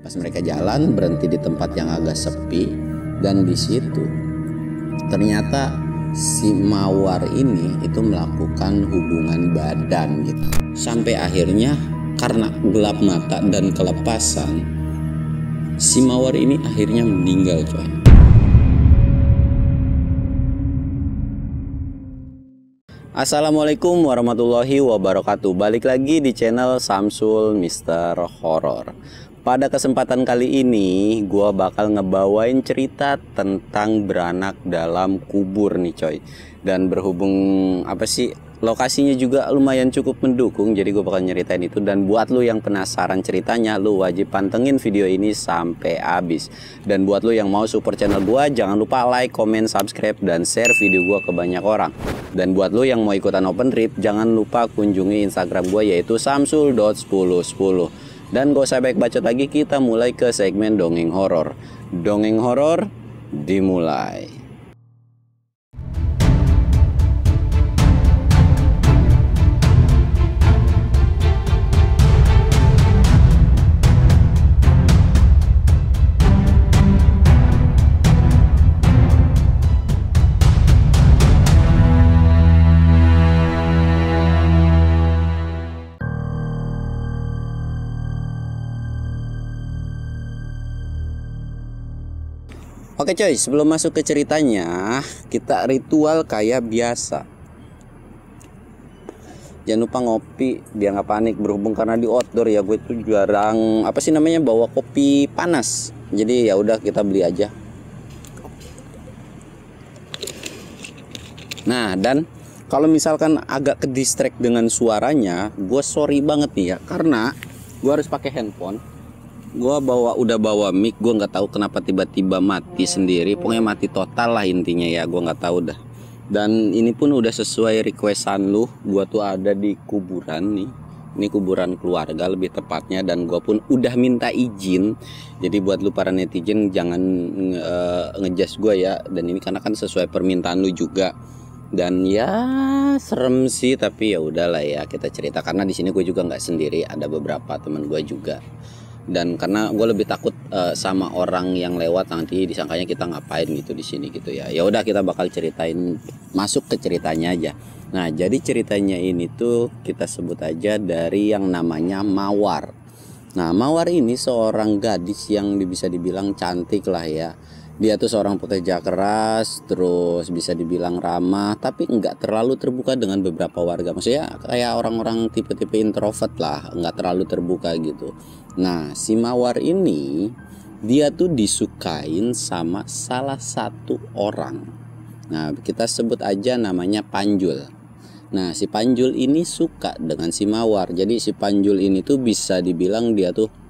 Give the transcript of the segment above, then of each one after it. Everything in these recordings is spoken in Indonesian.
Pas mereka jalan berhenti di tempat yang agak sepi, dan di situ ternyata si Mawar ini itu melakukan hubungan badan gitu. Sampai akhirnya karena gelap mata dan kelepasan, si Mawar ini akhirnya meninggal, coy. Assalamualaikum warahmatullahi wabarakatuh. Balik lagi di channel Samsul Mister Horror. Pada kesempatan kali ini gua bakal ngebawain cerita tentang beranak dalam kubur nih, coy. Dan berhubung lokasinya juga lumayan cukup mendukung, jadi gue bakal nyeritain itu. Dan buat lu yang penasaran ceritanya, lu wajib pantengin video ini sampai habis. Dan buat lu yang mau support channel gue, jangan lupa like, comment, subscribe, dan share video gue ke banyak orang. Dan buat lu yang mau ikutan open trip, jangan lupa kunjungi Instagram gue, yaitu samsul.1010. Dan gak usah baik bacot lagi, kita mulai ke segmen dongeng horor. Dongeng horor dimulai. Oke coy, sebelum masuk ke ceritanya, kita ritual kayak biasa. Jangan lupa ngopi biar nggak panik, berhubung karena di outdoor ya, gue tuh jarang bawa kopi panas. Jadi ya udah kita beli aja. Nah, dan kalau misalkan agak ke distract dengan suaranya, gue sorry banget nih ya, karena gue harus pakai handphone. Gua udah bawa mic, gue nggak tahu kenapa tiba-tiba mati sendiri. Pokoknya mati total lah intinya ya, gue nggak tahu dah. Dan ini pun udah sesuai requestan lu. Gua tuh ada di kuburan nih. Ini kuburan keluarga lebih tepatnya, dan gue pun udah minta izin. Jadi buat lu para netizen jangan ngejudge gue ya. Dan ini karena kan sesuai permintaan lu juga. Dan ya serem sih, tapi ya udahlah ya, kita cerita karena di sini gue juga nggak sendiri, ada beberapa teman gue juga. Dan karena gue lebih takut sama orang yang lewat nanti disangkanya kita ngapain gitu di sini gitu ya. Ya udah, kita bakal ceritain, masuk ke ceritanya aja. Nah, jadi ceritanya ini tuh kita sebut aja dari yang namanya Mawar. Nah, Mawar ini seorang gadis yang bisa dibilang cantik lah ya. Dia tuh seorang pekerja keras, terus bisa dibilang ramah, tapi nggak terlalu terbuka dengan beberapa warga. Maksudnya kayak orang-orang tipe-tipe introvert lah, nggak terlalu terbuka gitu. Nah, si Mawar ini dia tuh disukain sama salah satu orang. Nah, kita sebut aja namanya Panjul. Nah, si Panjul ini suka dengan si Mawar. Jadi si Panjul ini tuh bisa dibilang dia tuh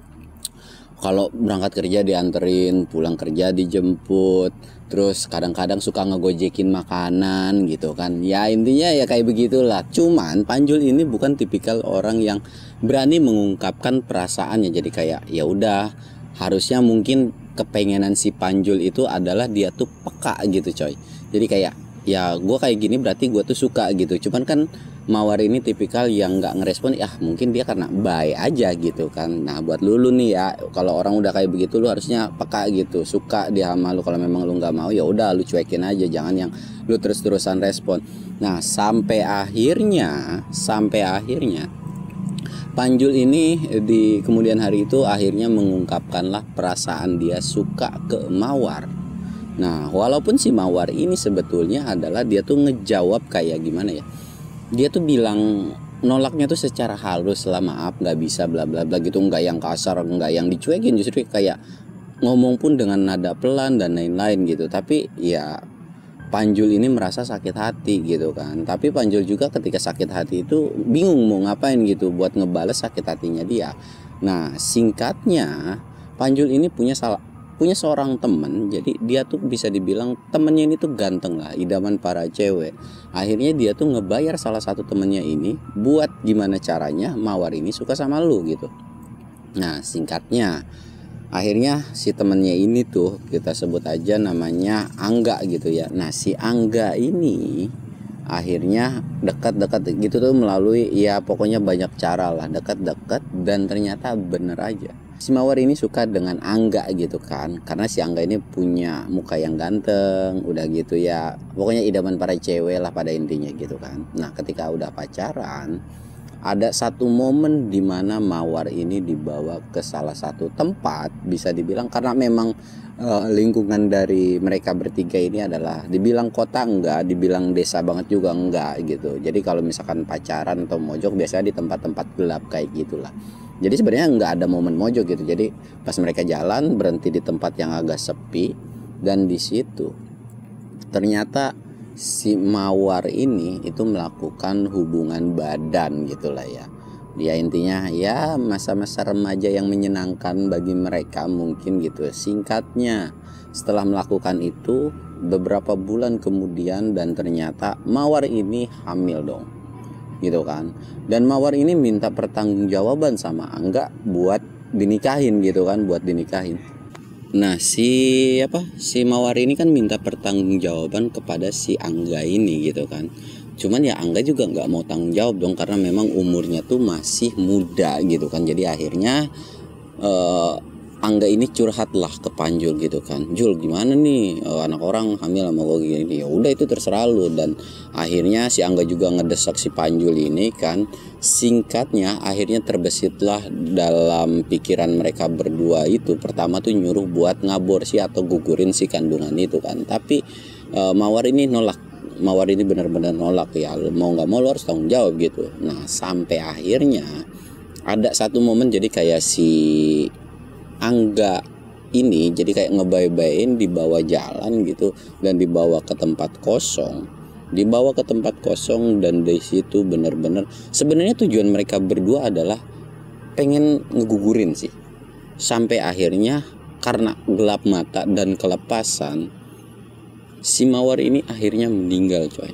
kalau berangkat kerja dianterin, pulang kerja dijemput, terus kadang-kadang suka ngegojekin makanan gitu kan. Ya intinya ya kayak begitulah. Cuman Panjul ini bukan tipikal orang yang berani mengungkapkan perasaannya. Jadi kayak ya udah, harusnya mungkin kepengenan si Panjul itu adalah dia tuh peka gitu coy. Jadi kayak ya gue kayak gini berarti gue tuh suka gitu. Cuman kan Mawar ini tipikal yang nggak ngerespon, ya mungkin dia karena baik aja gitu kan. Nah, buat lu nih ya, kalau orang udah kayak begitu lu harusnya peka gitu, suka dia sama lu. Kalau memang lu nggak mau ya udah lu cuekin aja, jangan yang lu terus-terusan respon. Nah, sampai akhirnya Panjul ini di kemudian hari itu akhirnya mengungkapkanlah perasaan dia suka ke Mawar. Nah, walaupun si Mawar ini sebetulnya adalah dia tuh ngejawab kayak gimana ya, dia tuh bilang nolaknya tuh secara halus lah, maaf nggak bisa bla bla bla gitu, nggak yang kasar, nggak yang dicuekin, justru kayak ngomong pun dengan nada pelan dan lain-lain gitu. Tapi ya Panjul ini merasa sakit hati gitu kan. Tapi Panjul juga ketika sakit hati itu bingung mau ngapain gitu buat ngebales sakit hatinya dia. Nah, singkatnya Panjul ini punya seorang temen. Jadi dia tuh bisa dibilang temennya ini tuh ganteng lah, idaman para cewek. Akhirnya dia tuh ngebayar salah satu temennya ini buat gimana caranya Mawar ini suka sama lu gitu. Nah, singkatnya akhirnya si temennya ini tuh kita sebut aja namanya Angga gitu ya. Nah, si Angga ini akhirnya dekat-dekat gitu tuh melalui ya pokoknya banyak cara lah, dekat-dekat, dan ternyata bener aja Si Mawar ini suka dengan Angga gitu kan, karena si Angga ini punya muka yang ganteng, udah gitu ya, pokoknya idaman para cewek lah pada intinya gitu kan. Nah ketika udah pacaran, ada satu momen di mana Mawar ini dibawa ke salah satu tempat, bisa dibilang karena memang lingkungan dari mereka bertiga ini adalah dibilang kota enggak, dibilang desa banget juga enggak gitu. Jadi kalau misalkan pacaran atau mojok biasanya di tempat-tempat gelap kayak gitulah. Jadi sebenarnya nggak ada momen mojok gitu. Jadi pas mereka jalan berhenti di tempat yang agak sepi, dan di situ ternyata si Mawar ini itu melakukan hubungan badan gitulah ya. Dia intinya ya masa-masa remaja yang menyenangkan bagi mereka mungkin gitu. Singkatnya, setelah melakukan itu beberapa bulan kemudian, dan ternyata Mawar ini hamil dong gitu kan. Dan Mawar ini minta pertanggungjawaban sama Angga buat dinikahin gitu kan, buat dinikahin. Nah si Mawar ini kan minta pertanggungjawaban kepada si Angga ini gitu kan. Cuman ya Angga juga nggak mau tanggung jawab dong, karena memang umurnya tuh masih muda gitu kan. Jadi akhirnya Angga ini curhat lah ke Panjul gitu kan. Jul gimana nih, anak orang hamil sama gue gini. Ya udah itu terserah lu. Dan akhirnya si Angga juga ngedesak si Panjul ini kan. Singkatnya akhirnya terbesitlah dalam pikiran mereka berdua itu, pertama tuh nyuruh buat ngaborsi atau gugurin si kandungan itu kan. Tapi Mawar ini nolak. Mawar ini benar-benar nolak, ya mau nggak mau lo harus tanggung jawab gitu. Nah sampai akhirnya ada satu momen, jadi kayak si Angga ini jadi kayak ngebay-bayin dibawa jalan gitu, dan dibawa ke tempat kosong. Dan dari situ benar-benar sebenarnya tujuan mereka berdua adalah pengen ngegugurin sih. Sampai akhirnya karena gelap mata dan kelepasan, si Mawar ini akhirnya meninggal coy.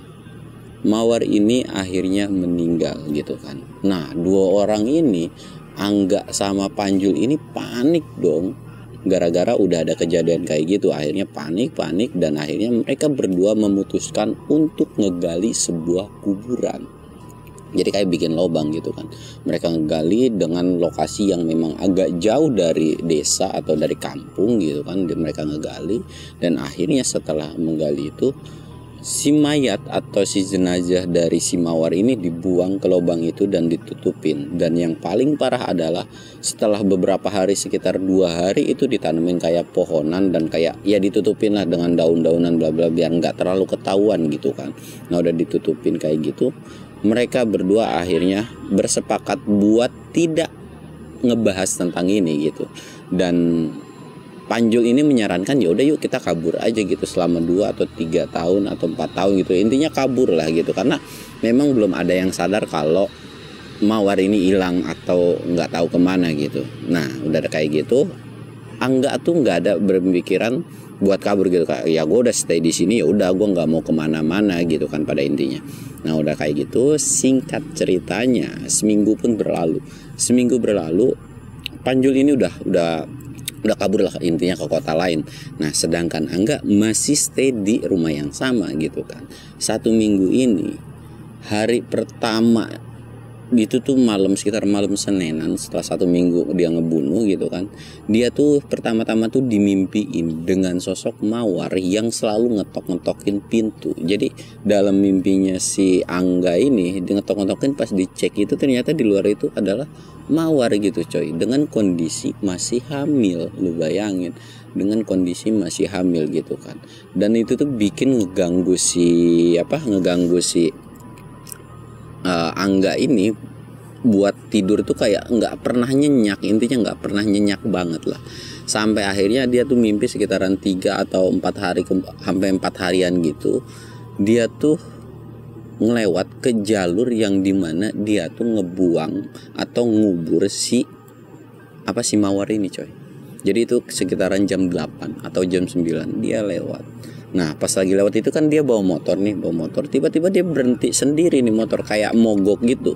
Mawar ini akhirnya meninggal gitu kan. Nah dua orang ini, Angga sama Panjul ini panik dong, gara-gara udah ada kejadian kayak gitu. Akhirnya panik dan akhirnya mereka berdua memutuskan untuk ngegali sebuah kuburan. Jadi kayak bikin lubang gitu kan. Mereka ngegali dengan lokasi yang memang agak jauh dari desa atau dari kampung gitu kan. Mereka ngegali, dan akhirnya setelah menggali itu, si mayat atau si jenazah dari si Mawar ini dibuang ke lubang itu dan ditutupin. Dan yang paling parah adalah setelah beberapa hari, sekitar 2 hari itu ditanemin kayak pohonan, dan kayak ya ditutupin lah dengan daun-daunan bla bla biar nggak terlalu ketahuan gitu kan. Nah udah ditutupin kayak gitu, mereka berdua akhirnya bersepakat buat tidak ngebahas tentang ini gitu. Dan Panjul ini menyarankan ya udah yuk kita kabur aja gitu selama 2 atau 3 tahun atau 4 tahun gitu. Intinya kabur lah gitu, karena memang belum ada yang sadar kalau Mawar ini hilang atau nggak tahu kemana gitu. Nah udah kayak gitu, Angga tuh nggak ada berpikiran buat kabur gitu. Ya gue udah stay di sini, ya udah gue nggak mau kemana-mana gitu kan pada intinya. Nah udah kayak gitu, singkat ceritanya seminggu berlalu, Panjul ini udah kabur lah intinya ke kota lain. Nah sedangkan Angga masih stay di rumah yang sama gitu kan. 1 minggu ini, hari pertama itu tuh sekitar malam Seninan, setelah 1 minggu dia ngebunuh gitu kan. Dia tuh pertama-tama tuh dimimpiin dengan sosok Mawar yang selalu ngetok-ngetokin pintu. Jadi dalam mimpinya si Angga ini dia ngetok-ngetokin, pas dicek itu ternyata di luar itu adalah Mawar gitu coy, dengan kondisi masih hamil. Lu bayangin, dengan kondisi masih hamil gitu kan. Dan itu tuh bikin ngeganggu si Angga ini buat tidur tuh kayak nggak pernah nyenyak. Intinya nggak pernah nyenyak banget lah. Sampai akhirnya dia tuh mimpi sekitaran 3 atau 4 hari sampai 4 harian gitu. Dia tuh ngelewat ke jalur yang dimana dia tuh ngebuang atau ngubur si Mawar ini coy. Jadi itu sekitaran jam 8 atau jam 9 dia lewat. Nah pas lagi lewat itu kan dia bawa motor, tiba-tiba dia berhenti sendiri nih, motor kayak mogok gitu.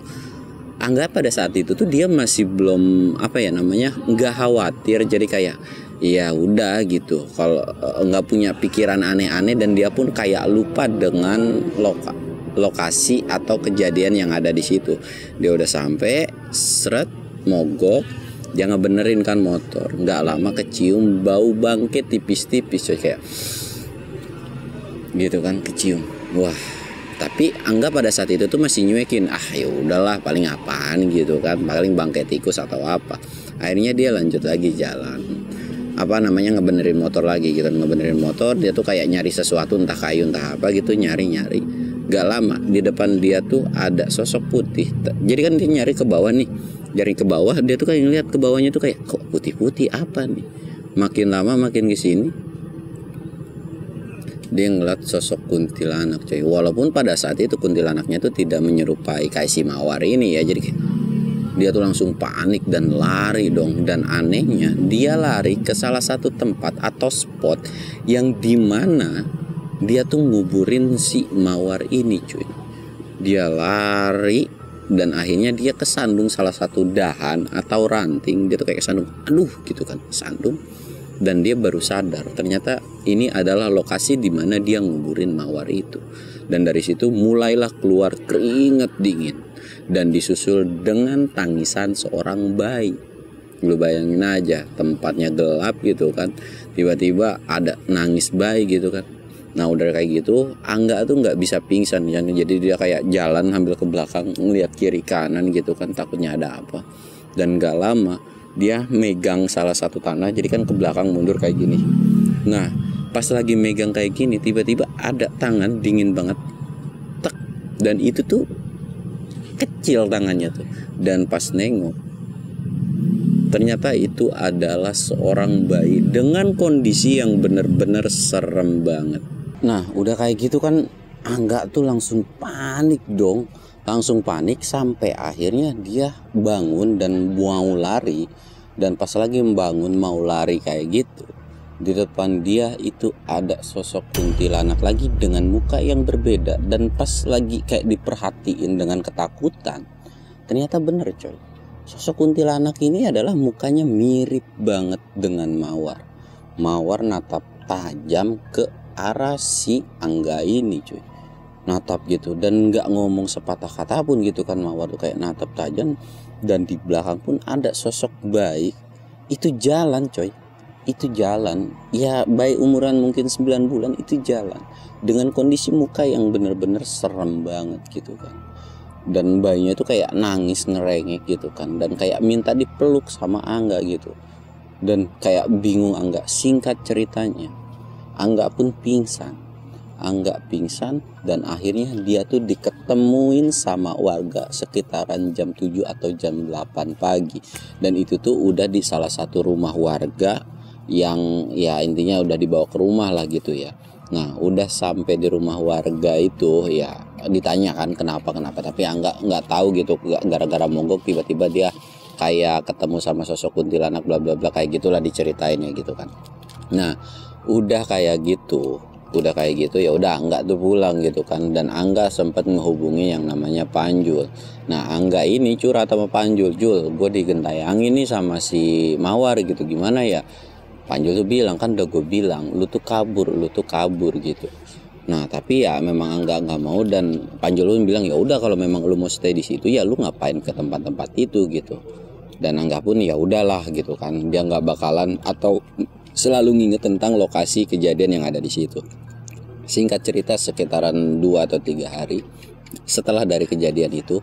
Anggap pada saat itu tuh dia masih belum nggak khawatir. Jadi kayak ya udah gitu, kalau nggak punya pikiran aneh-aneh, dan dia pun kayak lupa dengan lokasi atau kejadian yang ada di situ. Dia udah sampai mogok, dia ngebenerin kan motor. Nggak lama kecium bau bangke tipis-tipis coy, kayak gitu kan, kecium. Wah, tapi Angga pada saat itu tuh masih nyuekin, ya udahlah paling apaan gitu kan, paling bangkai tikus atau apa. Akhirnya dia lanjut lagi jalan, ngebenerin motor lagi gitu. Ngebenerin motor, dia tuh kayak nyari sesuatu, entah kayu entah apa gitu, nyari. Gak lama di depan dia tuh ada sosok putih. Jadi kan dia nyari ke bawah nih, nyari ke bawah, dia tuh kayak ngeliat ke bawahnya tuh kayak, kok putih-putih apa nih. Makin lama makin kesini, dia ngeliat sosok kuntilanak coy. Walaupun pada saat itu kuntilanaknya tuh tidak menyerupai kayak si Mawar ini ya. Jadi kayak dia tuh langsung panik dan lari dong. Dan anehnya dia lari ke salah satu tempat atau spot yang dimana dia tuh nguburin si Mawar ini cuy. Dia lari dan akhirnya dia kesandung salah satu dahan atau ranting. Dia tuh kayak kesandung, aduh gitu kan, sandung. Dan dia baru sadar ternyata ini adalah lokasi di mana dia nguburin Mawar itu. Dan dari situ mulailah keluar keringat dingin dan disusul dengan tangisan seorang bayi. Lu bayangin aja, tempatnya gelap gitu kan, tiba-tiba ada nangis bayi gitu kan. Nah udah kayak gitu, Angga tuh nggak bisa pingsan ya. Jadi dia kayak jalan sambil ke belakang, ngeliat kiri kanan gitu kan, takutnya ada apa. Dan gak lama dia megang salah satu tanah, jadi kan ke belakang mundur kayak gini. Nah pas lagi megang kayak gini, tiba-tiba ada tangan dingin banget, tek. Dan itu tuh kecil tangannya tuh. Dan pas nengok, ternyata itu adalah seorang bayi dengan kondisi yang bener-bener serem banget. Nah udah kayak gitu kan, Angga tuh langsung panik dong. Langsung panik sampai akhirnya dia bangun dan mau lari. Dan pas lagi membangun mau lari kayak gitu, di depan dia itu ada sosok kuntilanak lagi dengan muka yang berbeda. Dan pas lagi kayak diperhatiin dengan ketakutan, ternyata bener coy, sosok kuntilanak ini adalah mukanya mirip banget dengan Mawar. Mawar natap tajam ke arah si Angga ini cuy, natap gitu dan nggak ngomong sepatah kata pun gitu kan. Mawar tuh kayak natap tajam. Dan di belakang pun ada sosok bayi itu jalan coy. Itu jalan, ya bayi umuran mungkin 9 bulan itu jalan dengan kondisi muka yang bener-bener serem banget gitu kan. Dan bayinya itu kayak nangis ngerengek gitu kan, dan kayak minta dipeluk sama Angga gitu. Dan kayak bingung Angga. Singkat ceritanya, Angga pun pingsan. Angga pingsan dan akhirnya dia tuh diketemuin sama warga sekitaran jam 7 atau jam 8 pagi. Dan itu tuh udah di salah satu rumah warga yang ya intinya udah dibawa ke rumah lah gitu ya. Nah udah sampai di rumah warga itu ya ditanyakan kenapa, tapi Angga nggak tahu gitu, gara-gara monggok tiba-tiba dia kayak ketemu sama sosok kuntilanak bla bla bla kayak gitulah diceritainnya gitu kan. Nah udah kayak gitu ya udah Angga tuh pulang gitu kan. Dan Angga sempat menghubungi yang namanya Panjul. Nah Angga ini curhat sama Panjul, Jul gue digentayangin nih sama si Mawar gitu, gimana ya. Panjul tuh bilang, kan udah gue bilang lu tuh kabur gitu. Nah tapi ya memang Angga nggak mau. Dan Panjul pun bilang ya udah kalau memang lu mau stay di situ ya lu ngapain ke tempat-tempat itu gitu. Dan Angga pun ya udahlah gitu kan, dia nggak bakalan atau selalu nginget tentang lokasi kejadian yang ada di situ. Singkat cerita sekitaran 2 atau 3 hari setelah dari kejadian itu,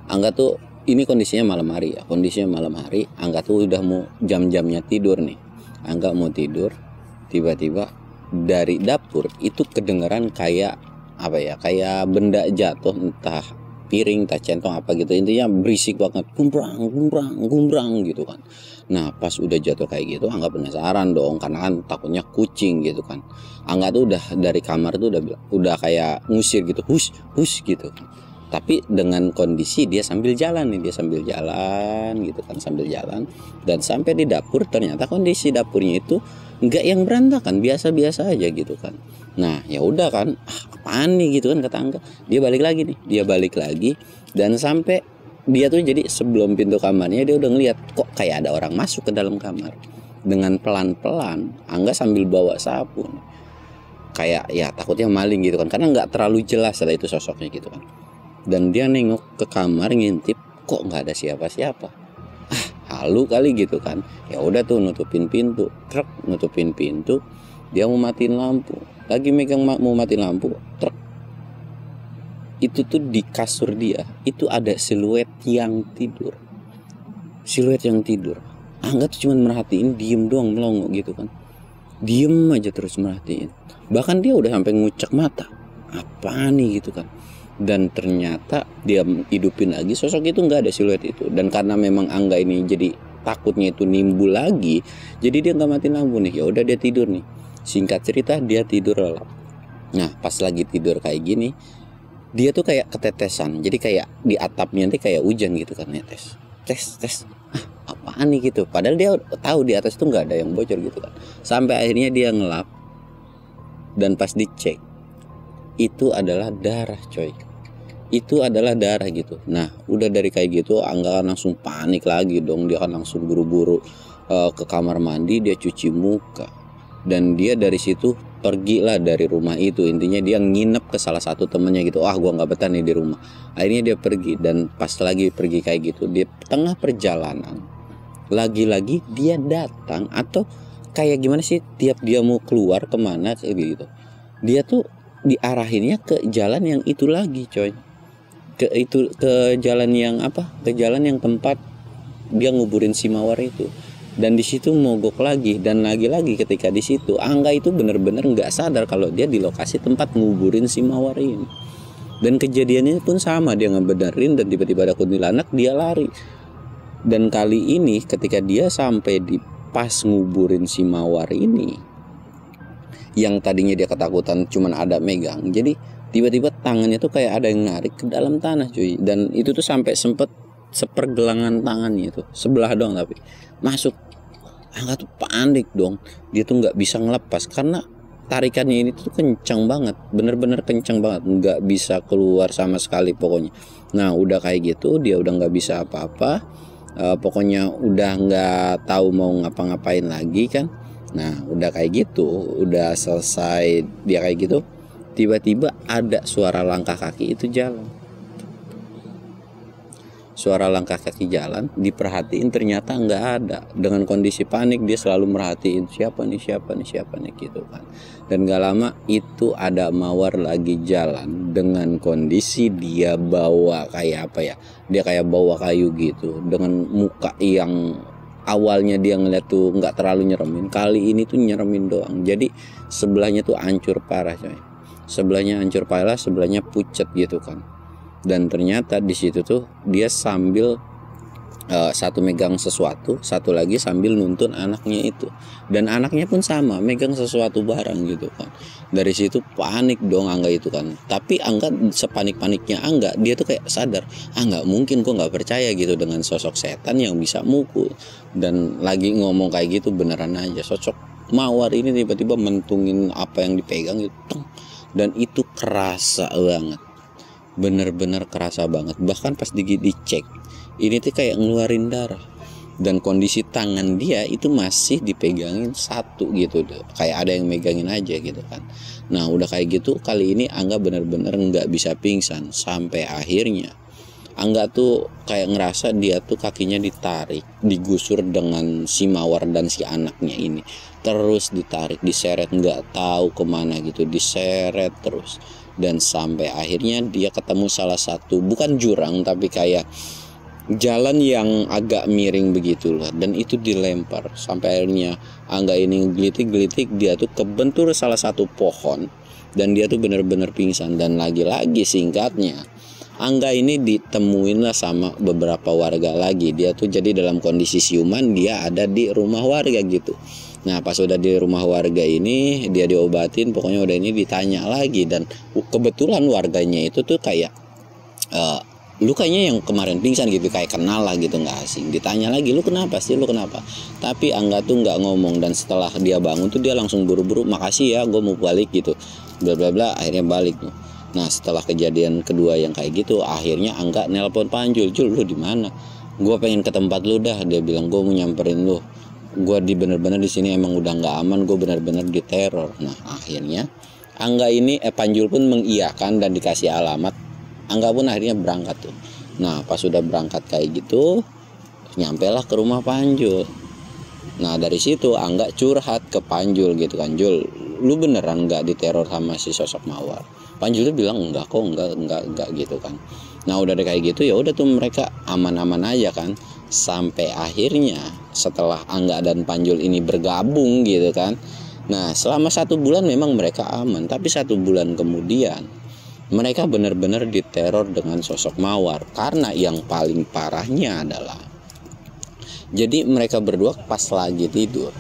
Angga tuh ini kondisinya malam hari ya. Angga tuh udah mau jam-jamnya tidur nih. Angga mau tidur, tiba-tiba dari dapur itu kedengeran kayak kayak benda jatuh, entah piring, entah centong apa gitu, intinya berisik banget, gumbrang gitu kan. Nah pas udah jatuh kayak gitu, Angga penasaran dong, karena kan takutnya kucing gitu kan. Angga tuh udah dari kamar tuh udah kayak ngusir gitu, hus gitu. Tapi dengan kondisi dia sambil jalan gitu kan, dan sampai di dapur ternyata kondisi dapurnya itu enggak yang berantakan, biasa-biasa aja gitu kan. Nah ya udah kan, apaan nih gitu kan kata Angga. Dia balik lagi dan sampai dia tuh jadi sebelum pintu kamarnya dia udah ngeliat kok kayak ada orang masuk ke dalam kamar. Dengan pelan-pelan Angga sambil bawa sapu, kayak ya takutnya maling gitu kan, karena nggak terlalu jelas ada itu sosoknya gitu kan. Dan dia nengok ke kamar, ngintip, kok nggak ada siapa-siapa. malu kali gitu kan. Ya udah tuh nutupin pintu, nutupin pintu, dia mau matiin lampu, lagi megang mau matiin lampu, itu tuh di kasur dia itu ada siluet yang tidur. Angga tuh cuma merhatiin, diem doang, melongo gitu kan, diem aja terus merhatiin. Bahkan dia udah sampai ngucek mata, apa nih gitu kan. Dan ternyata dia hidupin lagi, sosok itu nggak ada, siluet itu. Dan karena memang Angga ini jadi takutnya itu nimbul lagi, jadi dia nggak matiin lampu nih. Ya udah dia tidur nih. Singkat cerita dia tidur lelap. Nah pas lagi tidur kayak gini, dia tuh kayak ketetesan. Jadi kayak di atapnya nanti kayak hujan gitu kan, netes. Tes. Apaan nih gitu. Padahal dia tahu di atas tuh nggak ada yang bocor gitu kan. Sampai akhirnya dia ngelap. Dan pas dicek, itu adalah darah coy. Itu adalah darah gitu. Nah udah dari kayak gitu Angga kan langsung panik lagi dong. Dia kan langsung buru-buru ke kamar mandi, dia cuci muka. Dan dia dari situ pergilah dari rumah itu. Intinya dia nginep ke salah satu temennya gitu. Gua gak betah nih di rumah. Akhirnya dia pergi. Dan pas lagi pergi kayak gitu, di tengah perjalanan lagi-lagi dia datang, atau kayak gimana sih, tiap dia mau keluar kemana kayak gitu, dia tuh diarahinnya ke jalan yang itu lagi coy. Ke jalan yang apa? Ke jalan yang tempat dia nguburin si Mawar itu. Dan di situ mogok lagi. Dan lagi-lagi ketika di situ Angga itu benar-benar nggak sadar kalau dia di lokasi tempat nguburin si Mawar ini. Dan kejadiannya pun sama, dia ngebenerin dan tiba-tiba ada kuntilanak, dia lari. Dan kali ini ketika dia sampai di pas nguburin si Mawar ini, yang tadinya dia ketakutan cuman ada megang, jadi tiba-tiba tangannya tuh kayak ada yang narik ke dalam tanah cuy. Dan itu tuh sampai sempet sepergelangan tangannya itu sebelah doang tapi masuk. Angga tuh panik dong, dia tuh nggak bisa ngelepas karena tarikannya ini tuh kencang banget, bener-bener kencang banget, nggak bisa keluar sama sekali pokoknya. Nah udah kayak gitu dia udah nggak bisa apa-apa, pokoknya udah nggak tahu mau ngapa-ngapain lagi kan. Nah udah kayak gitu, udah selesai dia kayak gitu, tiba-tiba ada suara langkah kaki itu jalan. Suara langkah kaki jalan, diperhatiin ternyata nggak ada. Dengan kondisi panik dia selalu merhatiin siapa nih gitu kan. Dan gak lama itu ada Mawar lagi jalan dengan kondisi dia bawa kayak apa ya, dia kayak bawa kayu gitu, dengan muka yang awalnya dia ngeliat tuh nggak terlalu nyeremin, kali ini tuh nyeremin doang. Jadi sebelahnya tuh hancur parah coy, sebelahnya hancur parah, sebelahnya pucet gitu kan. Dan ternyata di situ tuh dia sambil satu megang sesuatu, satu lagi sambil nuntun anaknya itu. Dan anaknya pun sama, megang sesuatu barang gitu kan. Dari situ panik dong Angga itu kan. Tapi Angga sepanik-paniknya Angga, dia tuh kayak sadar, nggak mungkin, kok nggak percaya gitu dengan sosok setan yang bisa mukul. Dan lagi ngomong kayak gitu beneran aja, sosok Mawar ini tiba-tiba mentungin apa yang dipegang gitu. Dan itu kerasa banget, bener-bener kerasa banget. Bahkan pas dicek ini tuh kayak ngeluarin darah. Dan kondisi tangan dia itu masih dipegangin satu gitu, kayak ada yang megangin aja gitu kan. Nah udah kayak gitu kali ini Angga bener-bener nggak bisa pingsan. Sampai akhirnya Angga tuh kayak ngerasa dia tuh kakinya ditarik, digusur dengan si Mawar dan si anaknya ini. Terus ditarik, diseret, nggak tahu kemana gitu, diseret terus. Dan sampai akhirnya dia ketemu salah satu, bukan jurang tapi kayak jalan yang agak miring begitulah. Dan itu dilempar. Sampai akhirnya Angga ini gelitik-gelitik, dia tuh kebentur salah satu pohon. Dan dia tuh bener-bener pingsan. Dan lagi-lagi singkatnya, Angga ini ditemuin lah sama beberapa warga lagi. Dia tuh jadi dalam kondisi siuman, dia ada di rumah warga gitu. Nah pas udah di rumah warga ini, dia diobatin, pokoknya udah ini ditanya lagi. Dan kebetulan warganya itu tuh kayak lu kayaknya yang kemarin pingsan gitu, kayak kenal lah gitu, nggak asing. Ditanya lagi, lu kenapa sih, lu kenapa? Tapi Angga tuh nggak ngomong. Dan setelah dia bangun tuh dia langsung buru-buru, makasih ya, gue mau balik gitu, bla bla bla. Akhirnya balik tuh. Nah setelah kejadian kedua yang kayak gitu, akhirnya Angga nelpon Panjul. Jul, lu di mana? Gue pengen ke tempat lu dah. Dia bilang, gue mau nyamperin lu. Gue bener-bener di sini emang udah nggak aman, gue bener-bener diteror. Nah akhirnya Angga ini Panjul pun mengiyakan dan dikasih alamat. Angga pun akhirnya berangkat tuh. Nah pas sudah berangkat kayak gitu, Nyampelah ke rumah Panjul. Nah dari situ Angga curhat ke Panjul gitu kan, Jul, lu beneran nggak diteror sama si sosok Mawar? Panjul tuh bilang enggak kok, enggak gitu kan. Nah udah kayak gitu ya udah tuh mereka aman-aman aja kan, sampai akhirnya setelah Angga dan Panjul ini bergabung gitu kan. Nah selama 1 bulan memang mereka aman, tapi 1 bulan kemudian mereka benar-benar diteror dengan sosok Mawar. Karena yang paling parahnya adalah, jadi mereka berdua pas lagi tidur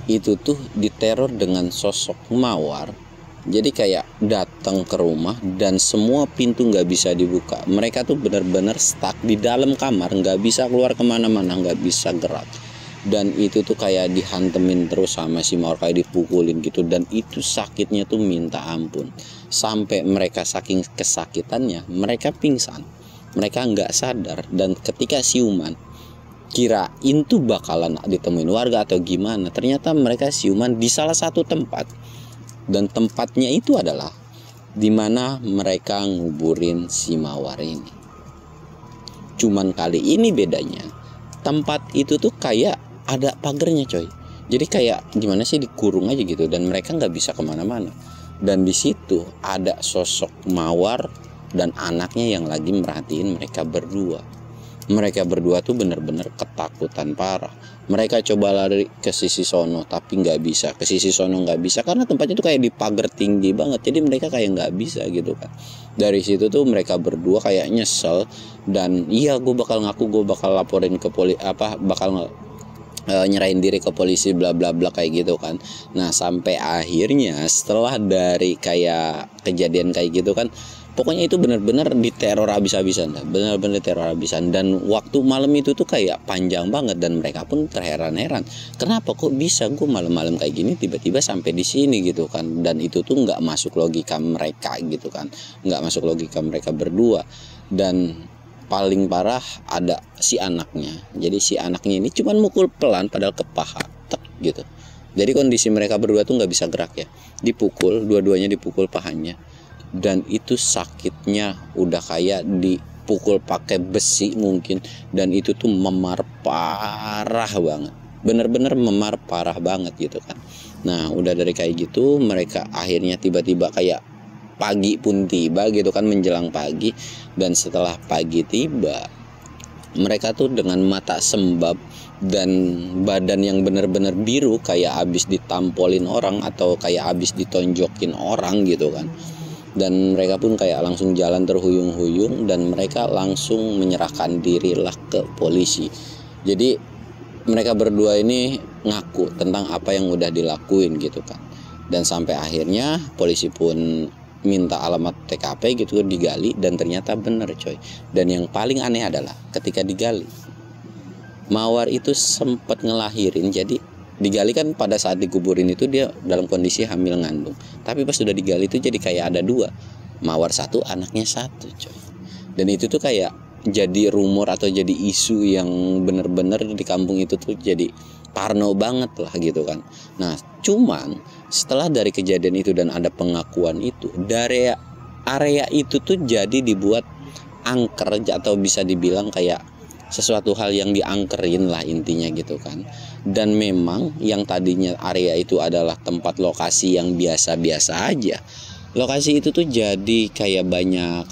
itu tuh diteror dengan sosok Mawar. Jadi kayak datang ke rumah dan semua pintu nggak bisa dibuka. Mereka tuh benar-benar stuck di dalam kamar, nggak bisa keluar kemana-mana, nggak bisa gerak. Dan itu tuh kayak dihantemin terus sama si Mawar, kayak dipukulin gitu. Dan itu sakitnya tuh minta ampun. Sampai mereka saking kesakitannya mereka pingsan. Mereka nggak sadar, dan ketika siuman kirain tuh bakalan ditemuin warga atau gimana, ternyata mereka siuman di salah satu tempat. Dan tempatnya itu adalah dimana mereka nguburin si Mawar ini. Cuman kali ini bedanya, tempat itu tuh kayak ada pagernya coy. Jadi kayak gimana sih, dikurung aja gitu, dan mereka nggak bisa kemana-mana. Dan di situ ada sosok Mawar dan anaknya yang lagi merhatiin mereka berdua. Mereka berdua tuh bener-bener ketakutan parah. Mereka coba lari ke sisi sono tapi nggak bisa. Ke sisi sono nggak bisa karena tempatnya tuh kayak di pagar tinggi banget. Jadi mereka kayak nggak bisa gitu kan. Dari situ tuh mereka berdua kayak nyesel. Dan iya, gue bakal ngaku, gue bakal laporin ke nyerahin diri ke polisi bla bla bla kayak gitu kan. Nah sampai akhirnya setelah dari kayak kejadian kayak gitu kan, pokoknya itu benar-benar diteror habis-habisan, benar-benar diteror habisan. Dan waktu malam itu tuh kayak panjang banget, dan mereka pun terheran-heran, kenapa kok bisa gue malam-malam kayak gini tiba-tiba sampai di sini gitu kan. Dan itu tuh nggak masuk logika mereka gitu kan, nggak masuk logika mereka berdua. Dan paling parah ada si anaknya. Jadi si anaknya ini cuman mukul pelan padahal ke paha, tek gitu. Jadi kondisi mereka berdua tuh nggak bisa gerak ya, dipukul, dua-duanya dipukul pahanya. Dan itu sakitnya udah kayak dipukul pakai besi mungkin. Dan itu tuh memar parah banget, bener-bener memar parah banget gitu kan. Nah udah dari kayak gitu mereka akhirnya tiba-tiba kayak pagi pun tiba gitu kan, menjelang pagi. Dan setelah pagi tiba, mereka tuh dengan mata sembab dan badan yang bener-bener biru kayak abis ditampolin orang atau kayak abis ditonjokin orang gitu kan. Dan mereka pun kayak langsung jalan terhuyung-huyung, dan mereka langsung menyerahkan dirilah ke polisi. Jadi mereka berdua ini ngaku tentang apa yang udah dilakuin gitu kan. Dan sampai akhirnya polisi pun minta alamat TKP gitu, digali, dan ternyata bener coy. Dan yang paling aneh adalah ketika digali, Mawar itu sempat ngelahirin. Jadi digali kan pada saat dikuburin itu dia dalam kondisi hamil ngandung, tapi pas sudah digali itu jadi kayak ada 2, Mawar 1, anaknya 1 coy. Dan itu tuh kayak jadi rumor atau jadi isu yang bener-bener di kampung itu tuh jadi parno banget lah gitu kan. Nah cuman setelah dari kejadian itu dan ada pengakuan itu, dari area itu tuh jadi dibuat angker atau bisa dibilang kayak sesuatu hal yang diangkerin lah intinya gitu kan. Dan memang yang tadinya area itu adalah tempat lokasi yang biasa-biasa aja, lokasi itu tuh jadi kayak banyak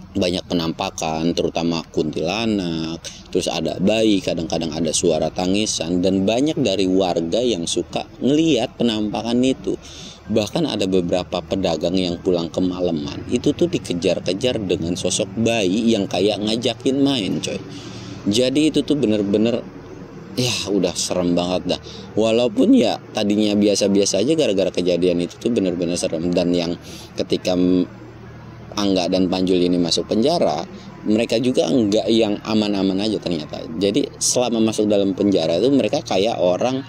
banyak penampakan, terutama kuntilanak, terus ada bayi, kadang-kadang ada suara tangisan, dan banyak dari warga yang suka ngelihat penampakan itu. Bahkan ada beberapa pedagang yang pulang kemalaman itu tuh dikejar-kejar dengan sosok bayi yang kayak ngajakin main coy. Jadi itu tuh bener-bener ya udah serem banget dah. Walaupun ya tadinya biasa-biasa aja, gara-gara kejadian itu tuh bener-bener serem. Dan yang ketika Angga dan Panjul ini masuk penjara, mereka juga enggak yang aman-aman aja ternyata. Jadi selama masuk dalam penjara itu mereka kayak orang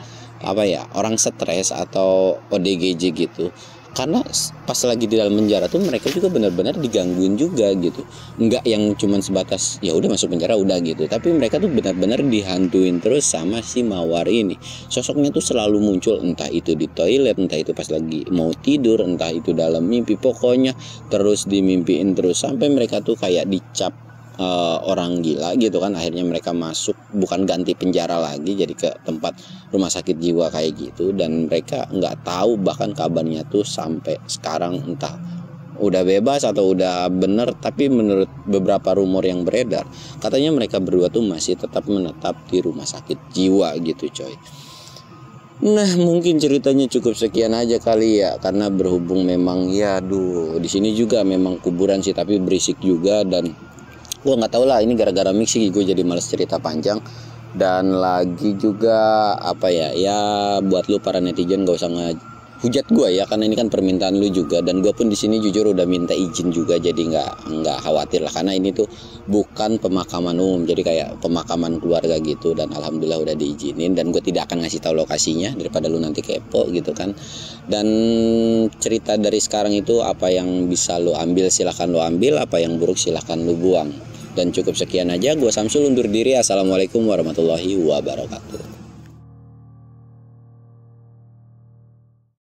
orang stres atau ODGJ gitu. Karena pas lagi di dalam penjara tuh mereka juga benar-benar digangguin juga gitu. Enggak yang cuman sebatas ya udah masuk penjara udah gitu, tapi mereka tuh benar-benar dihantuin terus sama si Mawar ini. Sosoknya tuh selalu muncul, entah itu di toilet, entah itu pas lagi mau tidur, entah itu dalam mimpi, pokoknya terus dimimpiin terus. Sampai mereka tuh kayak dicap orang gila gitu kan. Akhirnya mereka masuk, bukan ganti penjara lagi, jadi ke tempat rumah sakit jiwa kayak gitu. Dan mereka nggak tahu bahkan kabarnya tuh sampai sekarang entah udah bebas atau udah bener. Tapi menurut beberapa rumor yang beredar, katanya mereka berdua tuh masih tetap menetap di rumah sakit jiwa gitu coy. Nah mungkin ceritanya cukup sekian aja kali ya, karena berhubung memang ya di sini juga memang kuburan sih, tapi berisik juga. Dan gua nggak tahu lah, ini gara-gara mix sih gue jadi males cerita panjang. Dan lagi juga apa ya buat lu para netizen gak usah hujat gue ya, karena ini kan permintaan lu juga. Dan gue pun di sini jujur udah minta izin juga, jadi nggak khawatir lah, karena ini tuh bukan pemakaman umum, jadi kayak pemakaman keluarga gitu. Dan alhamdulillah udah diizinin, dan gue tidak akan ngasih tahu lokasinya daripada lu nanti kepo gitu kan. Dan cerita dari sekarang itu, apa yang bisa lu ambil silahkan lu ambil, apa yang buruk silahkan lu buang. Dan cukup sekian aja, gue Samsul undur diri. Assalamualaikum warahmatullahi wabarakatuh.